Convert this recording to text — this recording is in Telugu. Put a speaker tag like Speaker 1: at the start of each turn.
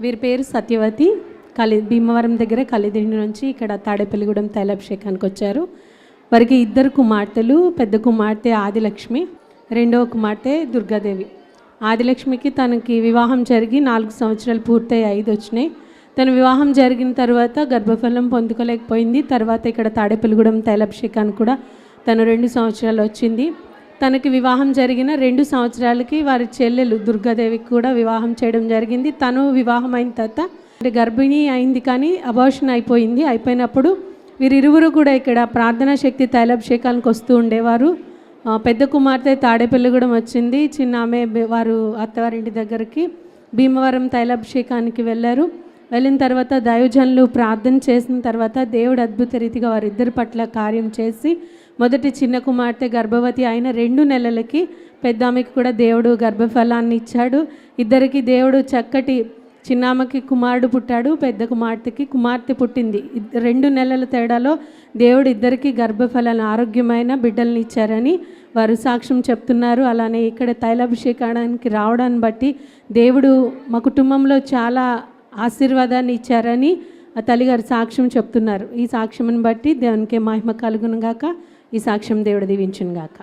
Speaker 1: వీరి పేరు సత్యవతి. భీమవరం దగ్గర కలిదిండి నుంచి ఇక్కడ తాడేపల్లిగూడెం తైలాభిషేకానికి వచ్చారు. వారికి 2 కుమార్తెలు. పెద్ద కుమార్తె ఆదిలక్ష్మి, రెండవ కుమార్తె దుర్గాదేవి. ఆదిలక్ష్మికి తనకి వివాహం జరిగి 4 సంవత్సరాలు పూర్తయి 5 వచ్చినాయి. తన వివాహం జరిగిన తర్వాత గర్భఫలం పొందుకోలేకపోయింది. తర్వాత ఇక్కడ తాడేపల్లిగూడెం తైలాభిషేకానికి కూడా తను 2 సంవత్సరాలు వచ్చింది. తనకి వివాహం జరిగిన 2 సంవత్సరాలకి వారి చెల్లెలు దుర్గాదేవికి కూడా వివాహం చేయడం జరిగింది. తను వివాహం అయిన తర్వాత గర్భిణీ అయింది, కానీ అబార్షన్ అయిపోయినప్పుడు వీరిరువురు కూడా ఇక్కడ ప్రార్థనా శక్తి తైలాభిషేకానికి వస్తూ ఉండేవారు. పెద్ద కుమార్తె తాడేపల్లిగూడెం వచ్చింది, చిన్న ఆమె వారు అత్తవారింటి దగ్గరికి భీమవరం తైలాభిషేకానికి వెళ్ళారు. వెళ్ళిన తర్వాత దైవజనులు ప్రార్థన చేసిన తర్వాత దేవుడు అద్భుత రీతిగా వారిద్దరి పట్ల కార్యం చేసి మొదటి చిన్న కుమార్తె గర్భవతి అయిన 2 నెలలకి పెద్ద ఆమెకి కూడా దేవుడు గర్భఫలాన్ని ఇచ్చాడు. ఇద్దరికి దేవుడు చక్కటి చిన్నామకి కుమారుడు పుట్టాడు, పెద్ద కుమార్తెకి కుమార్తె పుట్టింది. 2 నెలల తేడాలో దేవుడు ఇద్దరికి గర్భఫలాన్ని ఆరోగ్యమైన బిడ్డల్ని ఇచ్చారని వారు సాక్ష్యం చెప్తున్నారు. అలానే ఇక్కడ తైలాభిషేకానికి రావడాన్ని బట్టి దేవుడు మా కుటుంబంలో చాలా ఆశీర్వాదాన్ని ఇచ్చారని ఆ తల్లిగారు సాక్ష్యం చెప్తున్నారు. ఈ సాక్ష్యం బట్టి దేవునికి మహిమ కలుగును గాక. ఈ సాక్ష్యం దేవుడు దీవించును గాక.